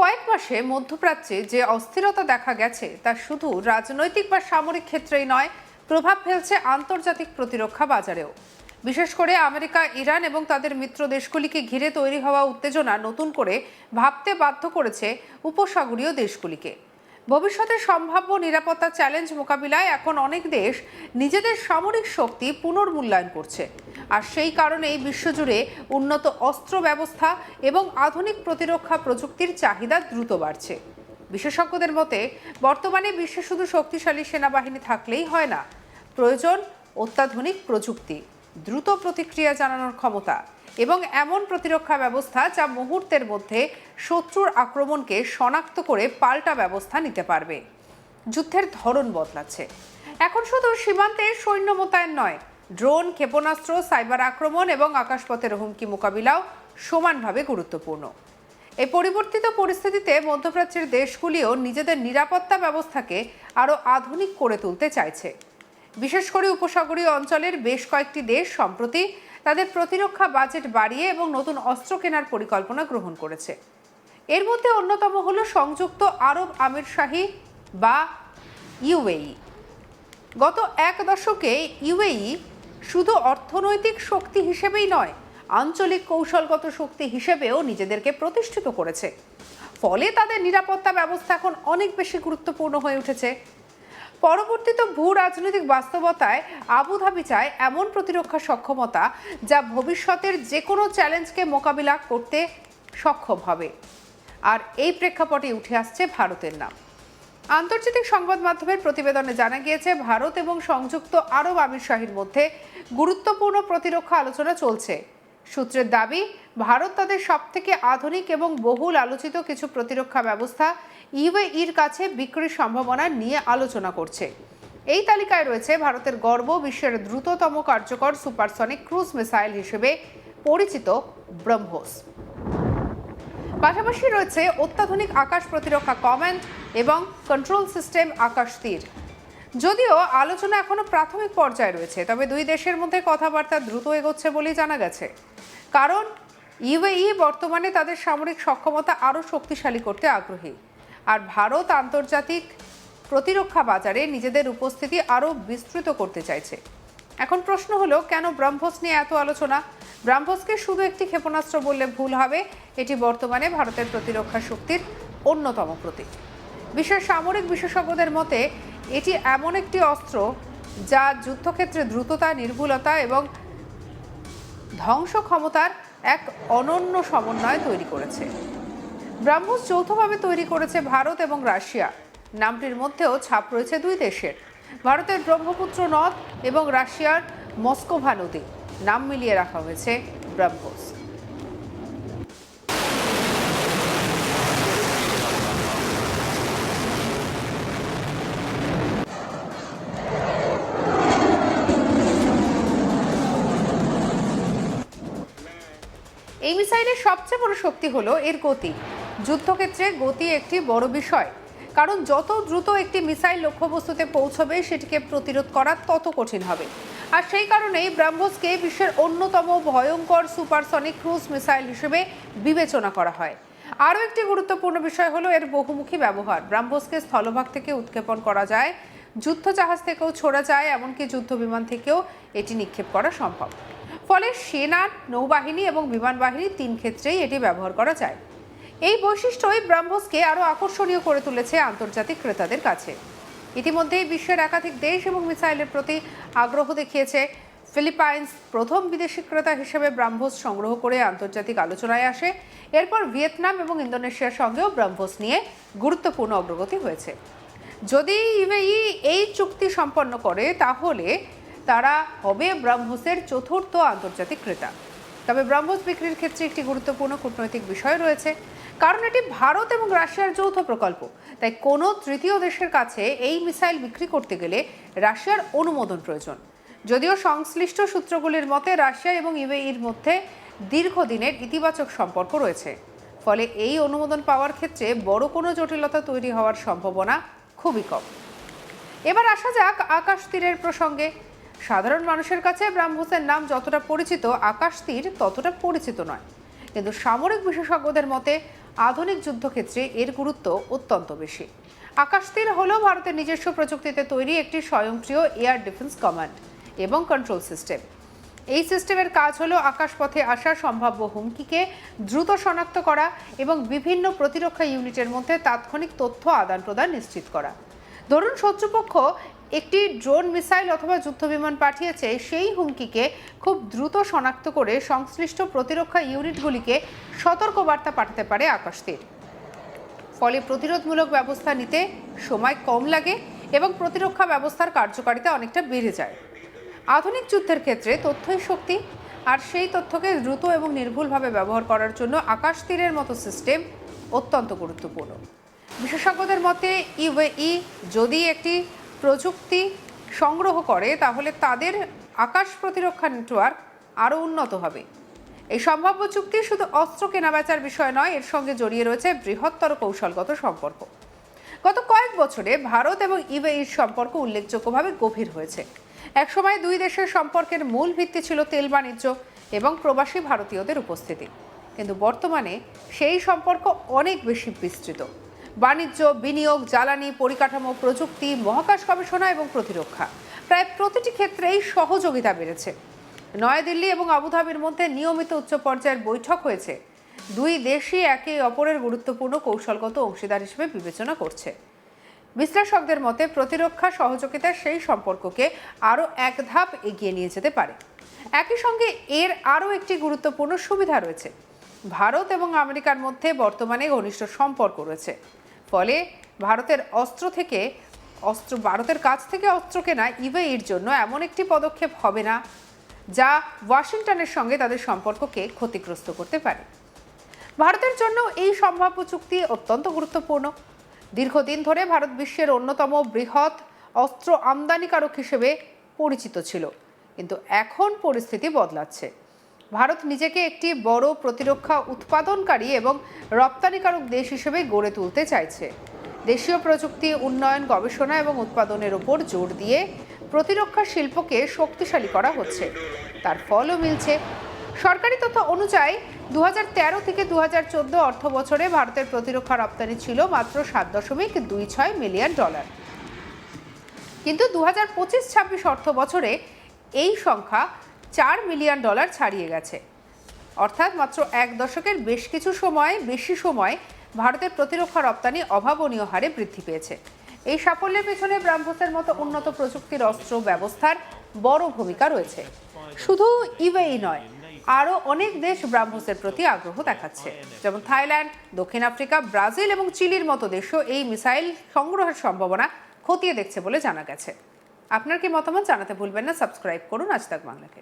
কয়েক মাসে মধ্যপ্রাচ্যে যে অস্থিরতা দেখা গেছে তা শুধু রাজনৈতিক বা সামরিক ক্ষেত্রেই নয়, প্রভাব ফেলছে আন্তর্জাতিক প্রতিরক্ষা বাজারেও। বিশেষ করে আমেরিকা, ইরান এবং তাদের মিত্র দেশগুলিকে ঘিরে তৈরি হওয়া উত্তেজনা নতুন করে ভাবতে বাধ্য করেছে উপসাগরীয় দেশগুলিকে। ভবিষ্যতে সম্ভাব্য নিরাপত্তা চ্যালেঞ্জ মোকাবিলায় এখন অনেক দেশ নিজেদের সামরিক শক্তি পুনর্মূল্যায়ন করছে, আর সেই কারণেই বিশ্বজুড়ে উন্নত অস্ত্র ব্যবস্থা এবং আধুনিক প্রতিরক্ষা প্রযুক্তির চাহিদা দ্রুত বাড়ছে। বিশেষজ্ঞদের মতে বর্তমানে বিশ্বে শুধু শক্তিশালী সেনাবাহিনী থাকলেই হয় না, প্রয়োজন অত্যাধুনিক প্রযুক্তি, দ্রুত প্রতিক্রিয়া জানানোর ক্ষমতা এবং এমন প্রতিরক্ষা ব্যবস্থা যা মুহূর্তের মধ্যে শত্রুর আক্রমণকে শনাক্ত করে পাল্টা ব্যবস্থা নিতে পারবে। যুদ্ধের ধরন বদলাচ্ছে। এখন শুধু সীমান্তে সৈন্য মোতায়েন নয়, ড্রোন, ক্ষেপণাস্ত্র, সাইবার আক্রমণ এবং আকাশপথের হুমকি মোকাবিলাও সমানভাবে গুরুত্বপূর্ণ। এই পরিবর্তিত পরিস্থিতিতে মধ্যপ্রাচ্যের দেশগুলিও নিজেদের নিরাপত্তা ব্যবস্থাকে আরও আধুনিক করে তুলতে চাইছে। বিশেষ করে উপসাগরীয় অঞ্চলের বেশ কয়েকটি দেশ সম্প্রতি তাদের প্রতিরক্ষা বাজেট বাড়িয়ে এবং নতুন অস্ত্র কেনার পরিকল্পনা গ্রহণ করেছে। এর মধ্যে অন্যতম হল সংযুক্ত আরব আমিরশাহী বা ইউএই। গত এক দশকে ইউএই শুধু অর্থনৈতিক শক্তি হিসেবেই নয়, আঞ্চলিক কৌশলগত শক্তি হিসেবেও নিজেদেরকে প্রতিষ্ঠিত করেছে। ফলে তাদের নিরাপত্তা ব্যবস্থা এখন অনেক বেশি গুরুত্বপূর্ণ হয়ে উঠেছে। পরবর্তীতে ভূ রাজনৈতিক বাস্তবতায় আবুধাবি চায় এমন প্রতিরক্ষা সক্ষমতা যা ভবিষ্যতের যে কোনো চ্যালেঞ্জকে মোকাবিলা করতে সক্ষম হবে। আর এই প্রেক্ষাপটে উঠে আসছে ভারতের নাম। আন্তর্জাতিক সংবাদ মাধ্যমের প্রতিবেদনে জানা গিয়েছে, ভারত এবং সংযুক্ত আরব আমিরশাহীর মধ্যে গুরুত্বপূর্ণ প্রতিরক্ষা আলোচনা চলছে। সূত্রের দাবি, ভারত তাদের সবথেকে আধুনিক এবং বহুল আলোচিত কিছু প্রতিরক্ষা ব্যবস্থা ইউএইর কাছে বিক্রির সম্ভাবনা নিয়ে আলোচনা করছে। এই তালিকায় রয়েছে ভারতের গর্ব, বিশ্বের দ্রুততম কার্যকর সুপারসনিক ক্রুজ মিসাইল হিসেবে পরিচিত ব্রহ্মোস। পাশাপাশি রয়েছে অত্যাধুনিক আকাশ প্রতিরক্ষা কমান্ড এবং কন্ট্রোল সিস্টেম আকাশ তীর। যদিও আলোচনা এখনো প্রাথমিক পর্যায়ে রয়েছে, তবে দুই দেশের মধ্যে কথাবার্তা দ্রুত এগোচ্ছে বলেই জানা গেছে। কারণ ইউএই বর্তমানে তাদের সামরিক সক্ষমতা আরও শক্তিশালী করতে আগ্রহী, আর ভারত আন্তর্জাতিক প্রতিরক্ষা বাজারে নিজেদের উপস্থিতি আরও বিস্তৃত করতে চাইছে। এখন প্রশ্ন হলো, কেন ব্রহ্মোস নিয়ে এত আলোচনা? ব্রহ্মোসকে শুধু একটি ক্ষেপণাস্ত্র বললে ভুল হবে। এটি বর্তমানে ভারতের প্রতিরক্ষা শক্তির অন্যতম প্রতীক। বিশ্বের সামরিক বিশেষজ্ঞদের মতে এটি এমন একটি অস্ত্র যা যুদ্ধক্ষেত্রে দ্রুততা, নির্ভুলতা এবং ধ্বংস ক্ষমতার এক অনন্য সমন্বয় তৈরি করেছে। ব্রহ্মোস যৌথভাবে তৈরি করেছে ভারত এবং রাশিয়া। নামটির মধ্যেও ছাপ রয়েছে দুই দেশের। ভারতের ব্রহ্মপুত্র নদ এবং রাশিয়ার মস্কোভা নদী, নাম মিলিয়ে রাখা হয়েছে ব্রহ্মোস। এই মিসাইলের সবচেয়ে বড় শক্তি হলো এর গতি। যুদ্ধক্ষেত্রে গতি একটি বড় বিষয়, কারণ যত দ্রুত একটি মিসাইল লক্ষ্যবস্তুতে পৌঁছবে সেটিকে প্রতিরোধ করা তত কঠিন হবে। আর সেই কারণেই ব্রহ্মোসকে বিশ্বের অন্যতম ভয়ঙ্কর সুপারসনিক ক্রুজ মিসাইল হিসেবে বিবেচনা করা হয়। আরও একটি গুরুত্বপূর্ণ বিষয় হলো এর বহুমুখী ব্যবহার। ব্রহ্মোসকে স্থলভাগ থেকে উৎক্ষেপণ করা যায়, যুদ্ধজাহাজ থেকেও ছোড়া যায়, এমনকি যুদ্ধ বিমান থেকেও এটি নিক্ষেপ করা সম্ভব। ফলে সেনা, নৌবাহিনী এবং বিমান বাহিনী তিন ক্ষেত্রেই এটি ব্যবহার করা যায়। এই বৈশিষ্ট্যই ব্রহ্মোসকে আরও আকর্ষণীয় করে তুলেছে আন্তর্জাতিক ক্রেতাদের কাছে। ইতিমধ্যেই বিশ্বের একাধিক দেশ এবং মিসাইলের প্রতি আগ্রহ দেখিয়েছে। ফিলিপাইন্স প্রথম বিদেশি ক্রেতা হিসেবে ব্রহ্মোস সংগ্রহ করে আন্তর্জাতিক আলোচনায় আসে। এরপর ভিয়েতনাম এবং ইন্দোনেশিয়ার সঙ্গেও ব্রহ্মোস নিয়ে গুরুত্বপূর্ণ অগ্রগতি হয়েছে। যদি ইউএই এই চুক্তি সম্পন্ন করে, তাহলে তারা হবে ব্রহ্মোসের চতুর্থ আন্তর্জাতিক ক্রেতা। তবে ব্রহ্মোস বিক্রির ক্ষেত্রে একটি গুরুত্বপূর্ণ কূটনৈতিক বিষয় রয়েছে, কারণ এটি ভারত এবং রাশিয়ার যৌথ প্রকল্প। তাই কোনো তৃতীয় দেশের কাছে এই মিসাইল বিক্রি করতে গেলে রাশিয়ার অনুমোদন প্রয়োজন। যদিও সংশ্লিষ্ট সূত্রগুলির মতে রাশিয়া এবং ইউএইর মধ্যে দীর্ঘদিনের ইতিবাচক সম্পর্ক রয়েছে। ফলে এই অনুমোদন পাওয়ার ক্ষেত্রে বড় কোনো জটিলতা তৈরি হওয়ার সম্ভাবনা খুবই কম। এবার আসা যাক আকাশ তীরের প্রসঙ্গে। সাধারণ মানুষের কাছে ব্রহ্মোসের নাম যতটা পরিচিত, আকাশ তীর ততটা পরিচিত নয়। কিন্তু সামরিক বিশেষজ্ঞদের মতে আধুনিক যুদ্ধক্ষেত্রে এর গুরুত্ব অত্যন্ত বেশি। আকাশতীর হল ভারতের নিজস্ব প্রযুক্তিতে তৈরি একটি স্বয়ংক্রিয় এয়ার ডিফেন্স কমান্ড এবং কন্ট্রোল সিস্টেম। এই সিস্টেমের কাজ হলো আকাশপথে আসা সম্ভাব্য হুমকিকে দ্রুত শনাক্ত করা এবং বিভিন্ন প্রতিরক্ষা ইউনিটের মধ্যে তাৎক্ষণিক তথ্য আদান প্রদান নিশ্চিত করা। ধরুন শত্রুপক্ষ একটি ড্রোন মিসাইল অথবা যুদ্ধবিমান পাঠিয়েছে, সেই হুমকিকে খুব দ্রুত শনাক্ত করে সংশ্লিষ্ট প্রতিরক্ষা ইউনিটগুলিকে সতর্কবার্তা পাঠাতে পারে আকাশতীর। ফলে প্রতিরোধমূলক ব্যবস্থা নিতে সময় কম লাগে এবং প্রতিরক্ষা ব্যবস্থার কার্যকারিতা অনেকটা বেড়ে যায়। আধুনিক যুদ্ধের ক্ষেত্রে তথ্যই শক্তি, আর সেই তথ্যকে দ্রুত এবং নির্ভুলভাবে ব্যবহার করার জন্য আকাশতীরের মতো সিস্টেম অত্যন্ত গুরুত্বপূর্ণ। বিশেষজ্ঞদের মতে ইউএই যদি একটি প্রযুক্তি সংগ্রহ করে তাহলে তাদের আকাশ প্রতিরক্ষা নেটওয়ার্ক আরও উন্নত হবে। এই সম্ভাব্য চুক্তি শুধু অস্ত্র কেনাবেচার বিষয় নয়, এর সঙ্গে জড়িয়ে রয়েছে বৃহত্তর কৌশলগত সম্পর্ক। গত কয়েক বছরে ভারত এবং ইউএইর সম্পর্ক উল্লেখযোগ্যভাবে গভীর হয়েছে। একসময় দুই দেশের সম্পর্কের মূল ভিত্তি ছিল তেল বাণিজ্য এবং প্রবাসী ভারতীয়দের উপস্থিতি, কিন্তু বর্তমানে সেই সম্পর্ক অনেক বেশি বিস্তৃত। বাণিজ্য, বিনিয়োগ, জ্বালানি, পরিকাঠামো, প্রযুক্তি, মহাকাশ গবেষণা এবং প্রতিরক্ষা, প্রায় প্রতিটি ক্ষেত্রেই সহযোগিতা বেড়েছে। নয়াদিল্লি এবং আবুধাবির মধ্যে নিয়মিত উচ্চ পর্যায়ের বৈঠক হয়েছে। দুই দেশই একে অপরের গুরুত্বপূর্ণ কৌশলগত অংশীদার হিসেবে বিবেচনা করছে। বিশ্লেষকদের মতে প্রতিরক্ষা সহযোগিতা সেই সম্পর্ককে আরও এক ধাপ এগিয়ে নিয়ে যেতে পারে। একই সঙ্গে এর আরও একটি গুরুত্বপূর্ণ সুবিধা রয়েছে। ভারত এবং আমেরিকার মধ্যে বর্তমানে ঘনিষ্ঠ সম্পর্ক রয়েছে। ফলে ভারতের কাছ থেকে অস্ত্র কেনা ইউএইর জন্য এমন একটি পদক্ষেপ হবে না যা ওয়াশিংটনের সঙ্গে তাদের সম্পর্ককে ক্ষতিগ্রস্ত করতে পারে। ভারতের জন্য এই সম্ভাব্য চুক্তি অত্যন্ত গুরুত্বপূর্ণ। দীর্ঘদিন ধরে ভারত বিশ্বের অন্যতম বৃহৎ অস্ত্র আমদানিকারক হিসেবে পরিচিত ছিল, কিন্তু এখন পরিস্থিতি বদলাচ্ছে। ভারত নিজেকে একটি বড় প্রতিরক্ষা উৎপাদনকারী এবং রপ্তানিকারক দেশ হিসেবে গড়ে তুলতে চাইছে। দেশীয় প্রযুক্তি উন্নয়ন, গবেষণা এবং উৎপাদনের উপর জোর দিয়ে প্রতিরক্ষা শিল্পকে শক্তিশালী করা হচ্ছে। তার ফলও মিলছে। সরকারি তথ্য অনুযায়ী 2013 থেকে 2014 অর্থ বছরে ভারতের প্রতিরক্ষা রপ্তানি ছিল মাত্র $7.26 মিলিয়ন, কিন্তু 2025-26 অর্থ বছরে এই সংখ্যা $4 মিলিয়ন ছাড়িয়ে গেছে। অর্থাৎ মাত্র এক দশকের বেশি সময় ভারতের প্রতিরক্ষা রপ্তানি অভাবনীয় হারে বৃদ্ধি পেয়েছে। এই সাফল্যের পেছনে ব্রাহ্মসের মতো উন্নত প্রযুক্তির অস্ত্র ব্যবস্থার বড় ভূমিকা রয়েছে। শুধু ইউএই নয়, আরও অনেক দেশ ব্রাহ্মসের প্রতি আগ্রহ দেখাচ্ছে, যেমন থাইল্যান্ড, দক্ষিণ আফ্রিকা, ব্রাজিল এবং চিলির মতো দেশও এই মিসাইল সংগ্রহের সম্ভাবনা খতিয়ে দেখছে বলে জানা গেছে। আপনার কি মতামত জানাতে ভুলবেন না। সাবস্ক্রাইব করুন আজ তাক বাংলাকে।